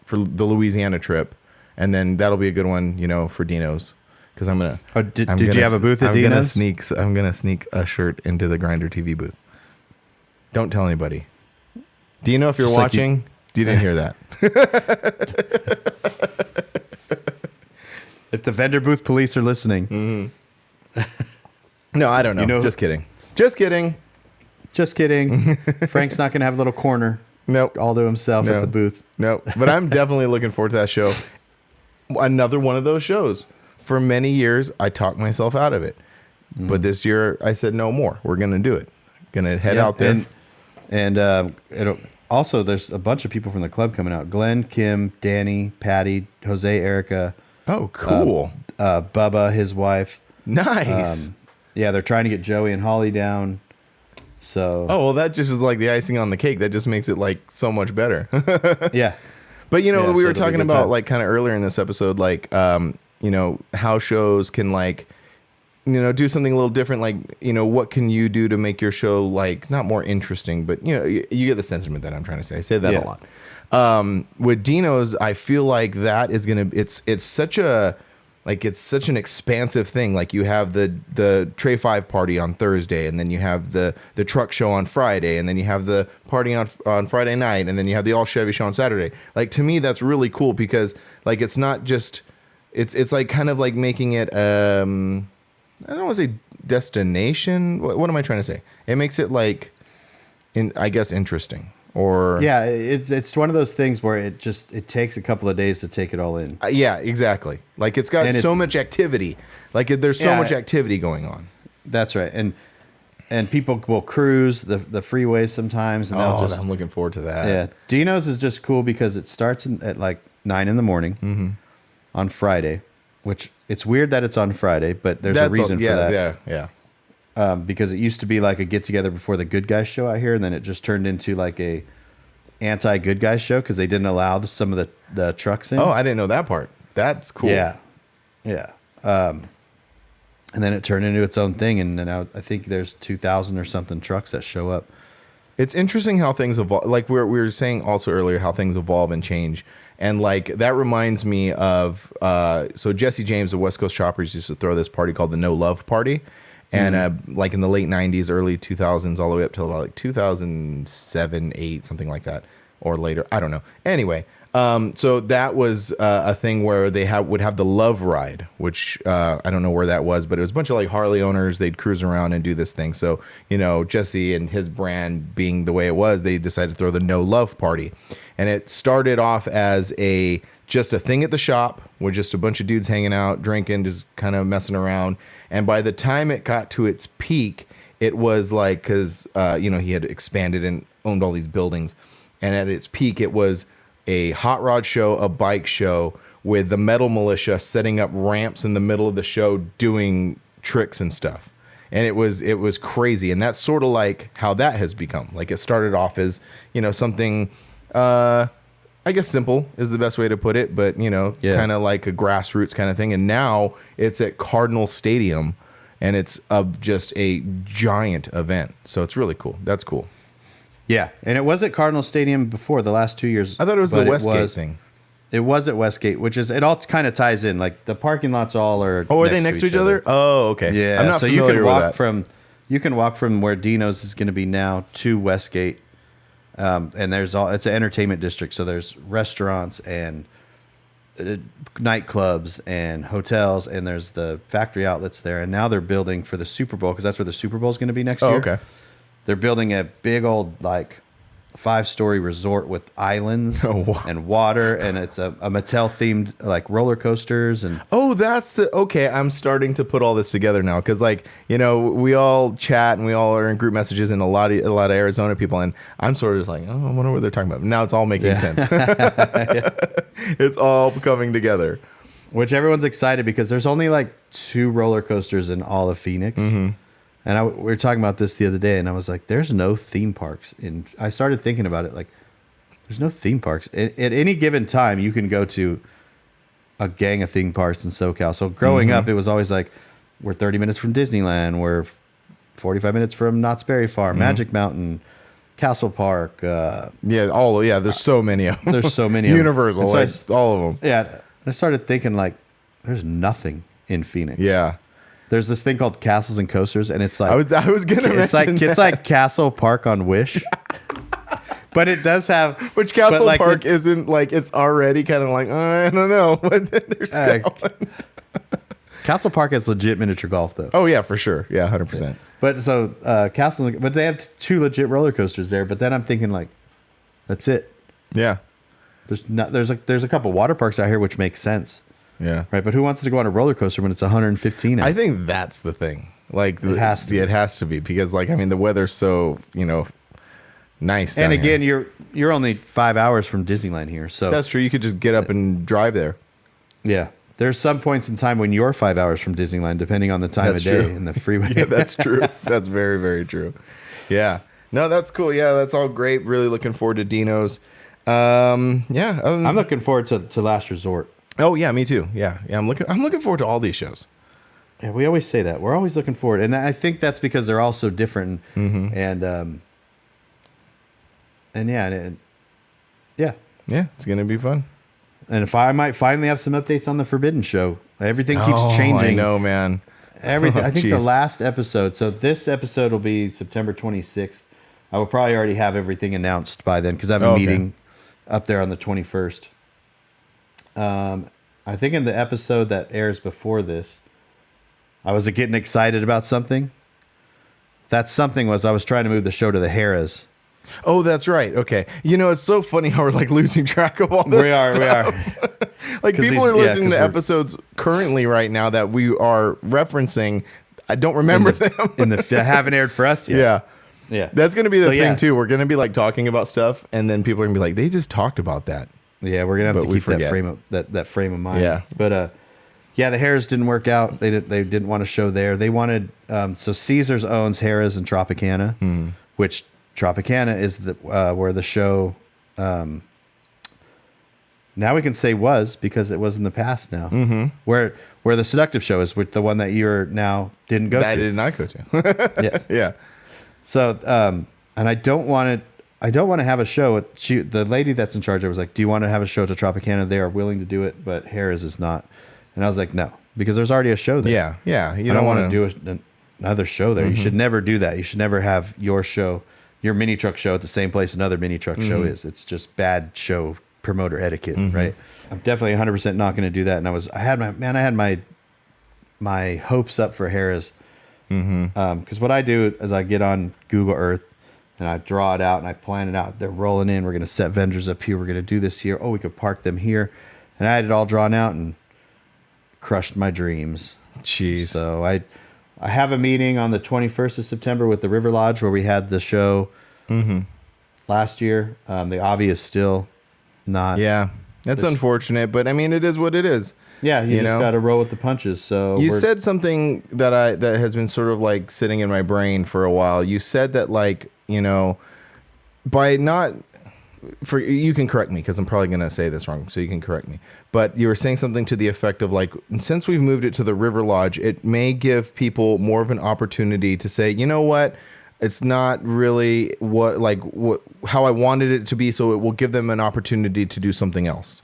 the Louisiana trip, and then that'll be a good one, for Dino's, because I'm gonna. Oh, did you have a booth at Dino's? I'm gonna sneak a shirt into the Grindr TV booth. Don't tell anybody. Dino, if you're Just watching, you didn't hear that. If the vendor booth police are listening. No, I don't know. Just kidding. Just kidding. Just kidding. Frank's not going to have a little corner. Nope. All to himself at the booth. Nope. But I'm definitely looking forward to that show. Another one of those shows. For many years, I talked myself out of it. But this year, I said no more. We're going to do it. Going to head out there. And also, there's a bunch of people from the club coming out. Glenn, Kim, Danny, Patty, Jose, Erica. Oh, cool. Bubba, his wife. Nice. Yeah, they're trying to get Joey and Holly down. So. Oh, well, that just is like the icing on the cake. That just makes it like so much better. Yeah. But, we were talking about like kind of earlier in this episode, like, how shows can like, do something a little different. Like, what can you do to make your show like not more interesting, but, you get the sentiment that I'm trying to say. I say that a lot. With Dino's, I feel like that is it's such an expansive thing. Like you have the Tray 5 party on Thursday, and then you have the truck show on Friday, and then you have the party on Friday night, and then you have the all Chevy show on Saturday. Like, to me, that's really cool because like it's not just it's like kind of like making it I don't want to say destination. What am I trying to say? It makes it like interesting. Or yeah, it's one of those things where it takes a couple of days to take it all in. Yeah, exactly. Like it's got so much activity. Like there's so much activity going on. That's right. And people will cruise the freeways sometimes. And I'm looking forward to that. Yeah, Dino's is just cool because it starts at like 9 a.m. On Friday, which it's weird that it's on Friday, but there's a reason for that. Yeah. Because it used to be like a get together before the Good Guys show out here, and then it just turned into like a anti Good Guys show because they didn't allow some of the trucks in. Oh, I didn't know that part. That's cool. Yeah. And then it turned into its own thing, and then I think there's 2,000 or something trucks that show up. It's interesting how things evolve. Like we were saying also earlier, how things evolve and change. And like that reminds me of so Jesse James of West Coast Choppers used to throw this party called the No Love Party. And like in the late 90s, early 2000s, all the way up till about like 2007, 8, something like that, or later. I don't know. Anyway, so that was a thing where they would have the Love Ride, which I don't know where that was, but it was a bunch of like Harley owners. They'd cruise around and do this thing. So, Jesse and his brand being the way it was, they decided to throw the No Love Party. And it started off as just a thing at the shop with just a bunch of dudes hanging out, drinking, just kind of messing around. And by the time it got to its peak, it was like, because, he had expanded and owned all these buildings. And at its peak, it was a hot rod show, a bike show with the metal militia setting up ramps in the middle of the show doing tricks and stuff. And it was crazy. And that's sort of like how that has become. Like it started off as, something, I guess simple is the best way to put it, but kind of like a grassroots kind of thing. And now it's at Cardinal Stadium, and it's just a giant event. So it's really cool. That's cool. Yeah, and it was at Cardinal Stadium before the last 2 years. I thought it was the Westgate thing. It was at Westgate, which is it all kind of ties in. Like the parking lots all are. Oh, are they next to each other? Oh, okay. Yeah, I'm not so familiar you can walk from where Dino's is going to be now to Westgate. And it's an entertainment district, so there's restaurants and nightclubs and hotels, and there's the factory outlets there. And now they're building for the Super Bowl, because that's where the Super Bowl is going to be next year. Okay. They're building a big old, like, 5-story resort with islands and water, and it's a Mattel themed like roller coasters and Okay, I'm starting to put all this together now, because like, you know, we all chat and we all are in group messages, and a lot of Arizona people, and I'm sort of just like, oh, I wonder what they're talking about. Now it's all making sense. It's all coming together, which everyone's excited, because there's only like 2 roller coasters in all of Phoenix. And we were talking about this the other day, and I was like, there's no theme parks. And I started thinking about it, like, there's no theme parks. At any given time, you can go to a gang of theme parks in SoCal. So growing up, it was always like, we're 30 minutes from Disneyland. We're 45 minutes from Knott's Berry Farm, Magic Mountain, Castle Park. There's so many of them. There's so many of them. Universal, like, all of them. Yeah. I started thinking, like, there's nothing in Phoenix. Yeah. There's this thing called Castles and Coasters, and it's like I was gonna mention it's like Castle Park on Wish, but it does have Castle like Park isn't like, it's already kind of like, I don't know, but then there's Castle Park has legit miniature golf though. Oh yeah, for sure, yeah, 100%. But so Castles, but they have 2 legit roller coasters there. But then I'm thinking, like, that's it. Yeah, there's a couple water parks out here, which makes sense. Yeah. Right. But who wants to go on a roller coaster when it's 115 out? I think that's the thing. Like, it has to be, because, like, I mean, the weather's so, you know, nice. And again, you're only 5 hours from Disneyland here, so that's true. You could just get up and drive there. Yeah. There's some points in time when you're 5 hours from Disneyland, depending on the time of day and the freeway. Yeah, that's true. That's very, very true. Yeah. No, that's cool. Yeah, that's all great. Really looking forward to Dino's. I'm looking forward to Last Resort. Oh yeah, me too. Yeah. I'm looking forward to all these shows. Yeah, we always say that. We're always looking forward, and I think that's because they're all so different. And it's gonna be fun. And if I might finally have some updates on the Forbidden Show, everything keeps changing. I know, man. Everything. I think the last episode. So this episode will be September 26th. I will probably already have everything announced by then, because I have a meeting up there on the 21st. I think in the episode that airs before this, I was getting excited about something. That something was I was trying to move the show to the Harrah's. Oh, that's right. Okay. You know, it's so funny how we're like losing track of all this stuff. We are. Like, people are listening to episodes currently right now that we are referencing. I don't remember them. Haven't aired for us yet. Yeah. Yeah. That's going to be the thing too. We're going to be like talking about stuff, and then people are going to be like, they just talked about that. Yeah, we're gonna have to keep that frame of mind. Yeah, but the Harrah's didn't work out. They didn't want a show there. They wanted so Caesars owns Harrah's and Tropicana, which Tropicana is where the show. Now we can say was, because it was in the past now. Where the Seductive Show is, with the one that you're now didn't go to. I did not go to. Yes. Yeah. So and I don't want to have a show. The lady that's in charge, I was like, do you want to have a show to Tropicana? They are willing to do it, but Harrah's is not. And I was like, no, because there's already a show there. Yeah, yeah. You don't want to do another show there. You should never do that. You should never have your show, your mini truck show, at the same place another mini truck show is. It's just bad show promoter etiquette, right? I'm definitely 100% not going to do that. And I had my hopes up for Harrah's. Because what I do is I get on Google Earth, and I draw it out and I plan it out. They're rolling in. We're going to set vendors up here. We're going to do this here. Oh, we could park them here. And I had it all drawn out and crushed my dreams. Jeez. So I have a meeting on the 21st of September with the River Lodge, where we had the show last year. The Avi is still not. Yeah, that's unfortunate, but I mean, it is what it is. Yeah, you just got to roll with the punches. So you said something that has been sort of like sitting in my brain for a while. You said that, like, you know, you can correct me, because I'm probably going to say this wrong, so you can correct me. But you were saying something to the effect of, like, since we've moved it to the River Lodge, it may give people more of an opportunity to say, you know what, it's not really how I wanted it to be, so it will give them an opportunity to do something else.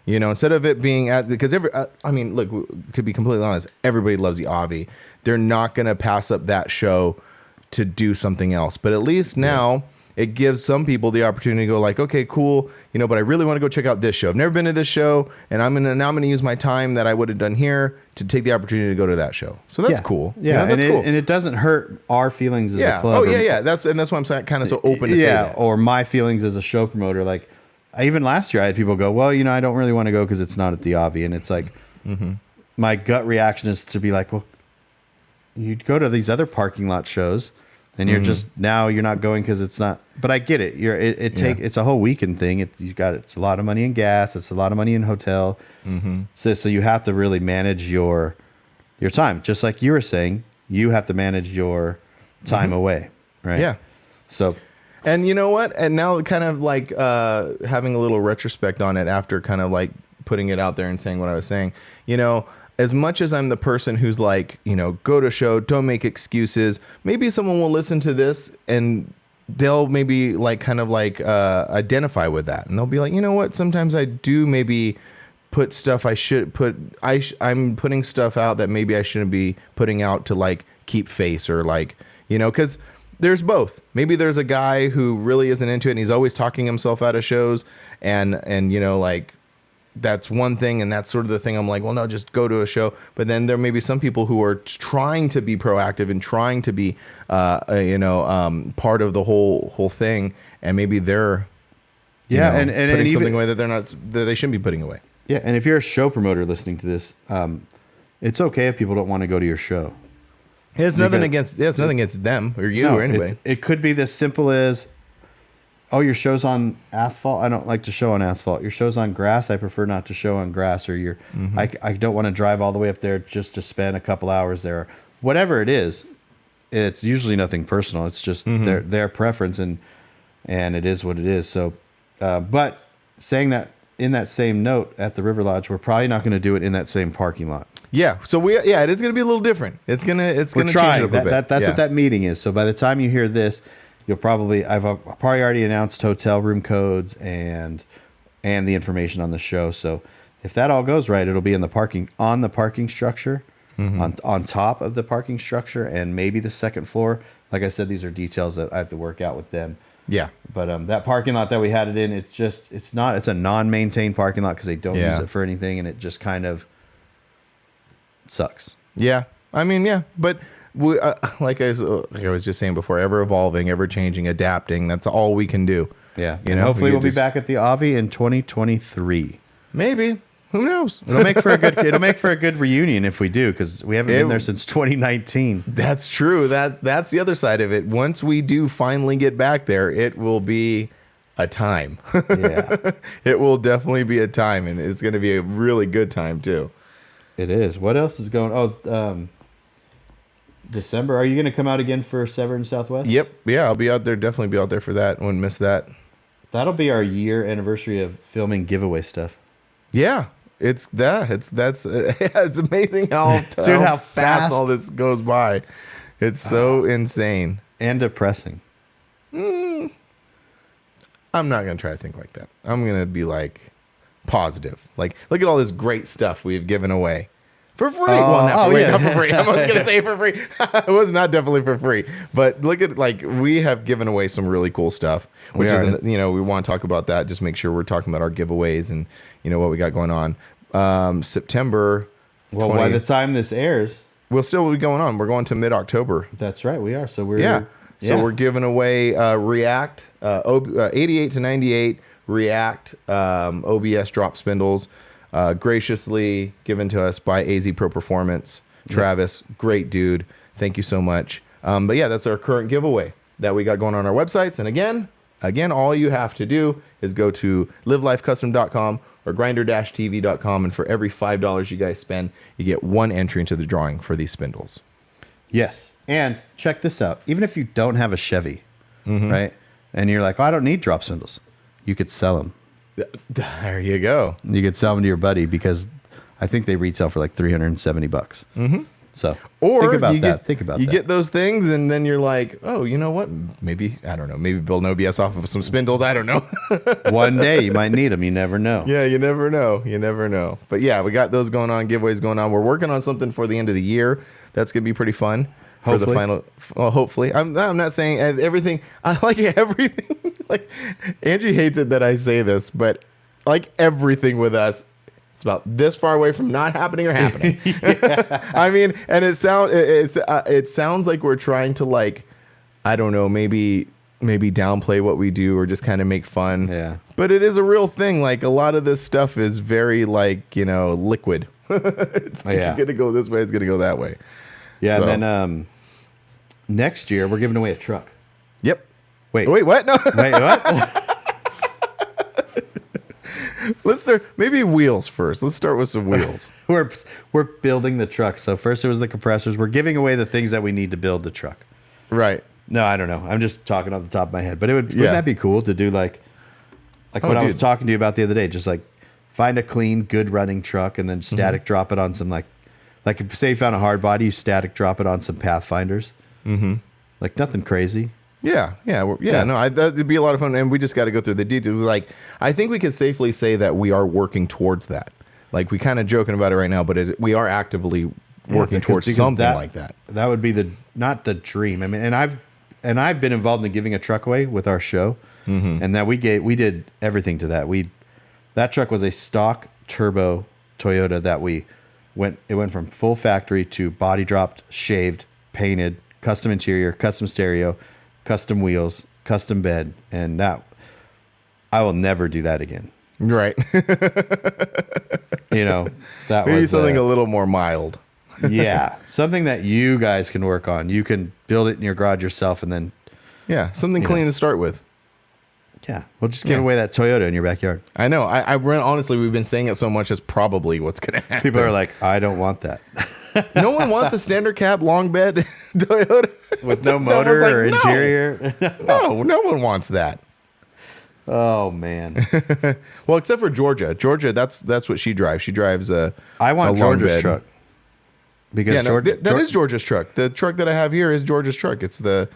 You know, instead of it being because look, to be completely honest, everybody loves the Avi. They're not going to pass up that show to do something else. But at least now it gives some people the opportunity to go like, okay, cool, but I really want to go check out this show. I've never been to this show, and I'm gonna use my time that I would have done here to take the opportunity to go to that show. So that's cool. Yeah, that's cool. And it doesn't hurt our feelings as a club. Oh yeah. That's why I'm kind of so open to say that. Or my feelings as a show promoter. Like, even last year, I had people go, well, I don't really want to go because it's not at the Avi, and it's like, my gut reaction is to be like, well, you'd go to these other parking lot shows. And you're just now you're not going because it's not. But I get it. It's a whole weekend thing. It's a lot of money in gas. It's a lot of money in hotel. So you have to really manage your time. Just like you were saying, you have to manage your time away, right? Yeah. So, and you know what? And now kind of like having a little retrospect on it after kind of like putting it out there and saying what I was saying, as much as I'm the person who's like, go to a show, don't make excuses. Maybe someone will listen to this and they'll maybe like kind of like identify with that. And they'll be like, you know what? Sometimes I do maybe put stuff I should put. I'm putting stuff out that maybe I shouldn't be putting out to like keep face or like, because there's both. Maybe there's a guy who really isn't into it and he's always talking himself out of shows and like, that's one thing, and that's sort of the thing. I'm like, well, no, just go to a show. But then there may be some people who are trying to be proactive and trying to be, part of the whole thing, and maybe they're, and putting something away that they shouldn't be putting away. Yeah, and if you're a show promoter listening to this, it's okay if people don't want to go to your show. It's nothing against them or you or anybody. It could be as simple as, oh, your show's on asphalt. I don't like to show on asphalt. Your show's on grass. I prefer not to show on grass. Or I don't want to drive all the way up there just to spend a couple hours there. Whatever it is, it's usually nothing personal. It's just their preference, and it is what it is. So, but saying that in that same note at the River Lodge, we're probably not going to do it in that same parking lot. Yeah. So it is going to be a little different. It's gonna change it a little bit. That's what that meeting is. So by the time you hear this, I've probably already announced hotel room codes and the information on the show. So if that all goes right, it'll be on the parking structure, on top of the parking structure, and maybe the second floor. Like I said, these are details that I have to work out with them. Yeah. But that parking lot that we had it in, it's a non-maintained parking lot because they don't use it for anything, and it just kind of sucks. Yeah. I mean, yeah, but. We, like I was just saying before, ever evolving, ever changing, adapting. That's all we can do. Yeah. Hopefully we'll be back at the Avi in 2023. Maybe. Who knows? It'll make for a good reunion if we do, because we haven't been there since 2019. That's true. That's the other side of it. Once we do finally get back there, it will be a time. Yeah. It will definitely be a time, and it's going to be a really good time too. It is. What else is going? December. Are you going to come out again for Severn Southwest? Yep. Yeah, I'll be out there. Definitely be out there for that. Wouldn't miss that. That'll be our year anniversary of filming giveaway stuff. Yeah, it's amazing how fast all this goes by. It's so insane and depressing. I'm not going to try to think like that. I'm going to be like positive. Like, look at all this great stuff we've given away. For free. Not for free. I was going to say for free. It was not definitely for free. But look at, like, we have given away some really cool stuff, which is, we want to talk about that. Just make sure we're talking about our giveaways and, what we got going on. September. Well, by the time this airs, we'll still be going on. We're going to mid-October. That's right. We are. So So we're giving away React, 88 to 98 React OBS drop spindles. Graciously given to us by AZ Pro Performance. Travis, great dude. Thank you so much. But yeah, that's our current giveaway that we got going on our websites. And again, all you have to do is go to livelifecustom.com or grinder-tv.com. And for every $5 you guys spend, you get one entry into the drawing for these spindles. Yes. And check this out. Even if you don't have a Chevy, right? And you're like, I don't need drop spindles. You could sell them. There you go. You could sell them to your buddy because I think they retail for like $370. Mm-hmm. So think about that. You get those things and then you're like, oh, you know what? Maybe, I don't know. Maybe build an OBS off of some spindles. I don't know. One day you might need them. You never know. Yeah, you never know. But yeah, we got those going on, giveaways going on. We're working on something for the end of the year. That's going to be pretty fun. for the Hopefully. final. Well, hopefully, I'm not saying everything. I like everything. Like Angie hates it that I say this, but like everything with us, it's about this far away from not happening or happening. I mean, and it sounds like we're trying to like, I don't know, maybe downplay what we do or just kind of make fun. Yeah. But it is a real thing. Like a lot of this stuff is very like, liquid. It's like Yeah. going to go this way. It's going to go that way. Yeah. So- And then next year we're giving away a truck. Yep. Wait, what? No. Wait, what? Let's start maybe wheels first. Let's start with some wheels. we're building the truck. So first it was the compressors. We're giving away the things that we need to build the truck. Right. No, I don't know. I'm just talking off the top of my head. But wouldn't Yeah. that be cool to do like Oh, what I was dude. talking to you about the other day? Just like find a clean, good running truck and then static drop it on some like if say you found a hard body, you static drop it on some Pathfinders. Mm-hmm. Like nothing crazy. Yeah. No, that'd be a lot of fun, and we just got to go through the details. Like, I think we could safely say that we are working towards that. Like, we kind of joking about it right now, but we are actively working because- towards because something like that. That would be not the dream. I mean, and I've been involved in giving a truck away with our show, and that we did everything to that. That truck was a stock turbo Toyota that it went from full factory to body dropped, shaved, painted, custom interior, custom stereo, custom wheels, custom bed, and that I will never do that again. Right. That Maybe was something a little more mild. yeah, something that you guys can work on. You can build it in your garage yourself, and then Yeah. Something clean to start with. yeah, we'll just give Yeah. away that Toyota in your backyard. I know. Honestly, we've been saying it so much, it's probably what's going to happen. People are like, I don't want that No one wants a standard cab long bed Toyota with no one's motor like, or "No." interior. No one wants that. Oh man, Well, except for Georgia. Georgia, that's what she drives. She drives a. I want a long George's bed. truck because Yeah, no, Georgia, that is Georgia's truck. The truck that I have here is Georgia's truck. It's I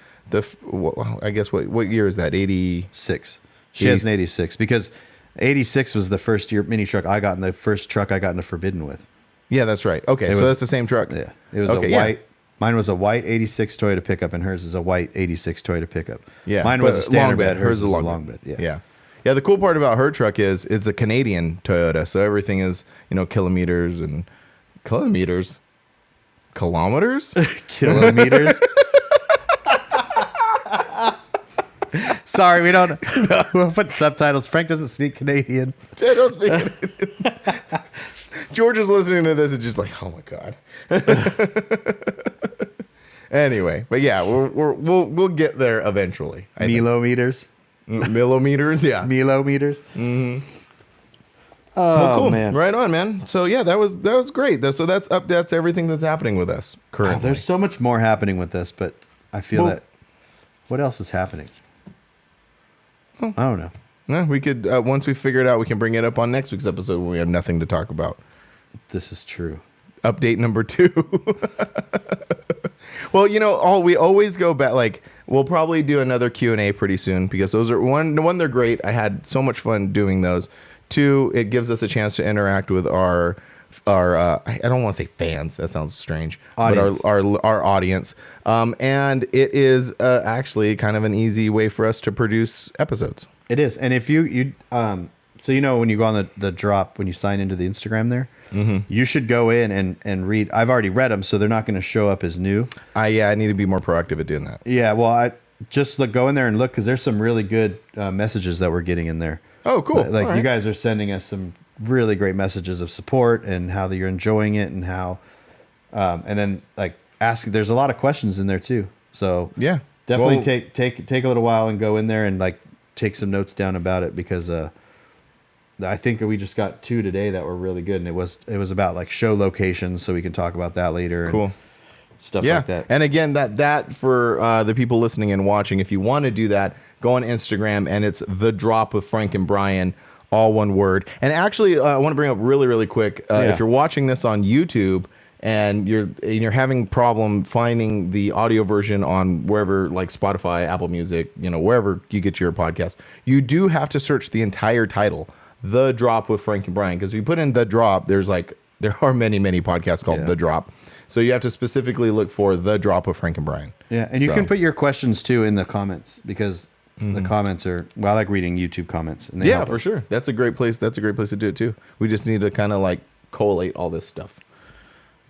guess what year is that? 80. 6. She has an 86 because 86 was the first year mini truck I got, and the first truck I got into Forbidden with. Yeah, that's right. Okay, so was- that's the same truck. Yeah, it was Okay, a yeah. white. Mine was a white 86 Toyota pickup, and hers is a white 86 Toyota pickup. Yeah, mine but was a standard long bed. Hers is is a long bed. Yeah. Yeah. The cool part about her truck is it's a Canadian Toyota, so everything is kilometers and kilometers. Kilometers. Sorry, we don't. We'll put subtitles. Frank doesn't speak Canadian. I don't speak Canadian. George is listening to this and just like, oh my god. Anyway, but yeah, we'll get there eventually. I think. Milometers. Millimeters, yeah. Milometers. Well, Oh cool. man, Right on, man. So yeah, that was great. So that's everything that's happening with us currently. There's so much more happening with this, but I feel Well- that. What else is happening? I don't know. Yeah, we could once we figure it out, we can bring it up on next week's episode when we have nothing to talk about. This is true. Update number 2. Well, we always go back. Like, we'll probably do another Q&A pretty soon because those are one, they're great. I had so much fun doing those. 2, it gives us a chance to interact with our I don't want to say fans. That sounds strange. Audience. But our audience. And it is actually kind of an easy way for us to produce episodes. It is, and if you so when you go on the drop when you sign into the Instagram there, you should go in and read. I've already read them, so they're not going to show up as new. I need to be more proactive at doing that. Yeah, well, I just go in there and look because there's some really good messages that we're getting in there. Oh, cool. Like All you right. guys are sending us some really great messages of support and how that you're enjoying it and how, and then like ask. There's a lot of questions in there too. So Yeah. definitely Well- take a little while and go in there and like take some notes down about it because I think we just got 2 today that were really good and it was about like show locations, so we can talk about that later. Cool. And stuff Yeah. like that. And again, that for the people listening and watching, if you want to do that, go on Instagram and it's The Drop with Frank and Brian, all one word. And actually, I want to bring up really, really quick. If you're watching this on YouTube and you're having problem finding the audio version on wherever, like Spotify, Apple Music, wherever you get your podcast, you do have to search the entire title, The Drop with Frank and Brian. Because if you put in The Drop, there are many, many podcasts called Yeah. The Drop. So you have to specifically look for the drop of Frank and Brian. Yeah, and you can put your questions too in the comments because the comments are. Well, I like reading YouTube comments. And they Yeah, help for us. sure. That's a great place. That's a great place to do it too. We just need to kind of like collate all this stuff.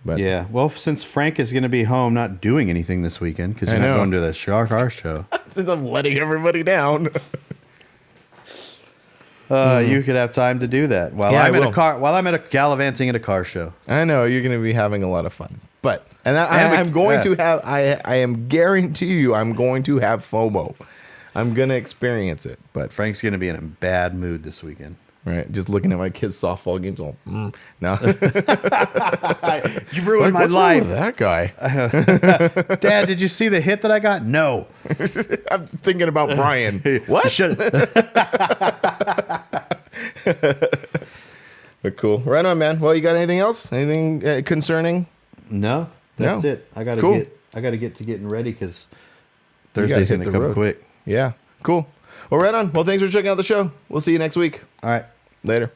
But Yeah. Well, since Frank is going to be home, not doing anything this weekend because you're I not know. going to the car show. since I'm letting everybody down. You could have time to do that while Yeah, I'm I at a will. car. While I'm at a gallivanting at a car show. I know you're going to be having a lot of fun, but I'm going to have. I am guarantee you, I'm going to have FOMO. I'm going to experience it, but Frank's going to be in a bad mood this weekend. right, just looking at my kids' softball games, all no. You ruined my What's wrong life, with that guy. Dad. Did you see the hit that I got? No. I'm thinking about Brian. What? But cool, right on, man. Well, you got anything else? Anything concerning? No, that's No. it. I gotta Cool. get to getting ready because You gotta Thursday's hit gonna the come road. quick. Yeah, cool. Well, right on. Well, thanks for checking out the show. We'll see you next week. All right. Later.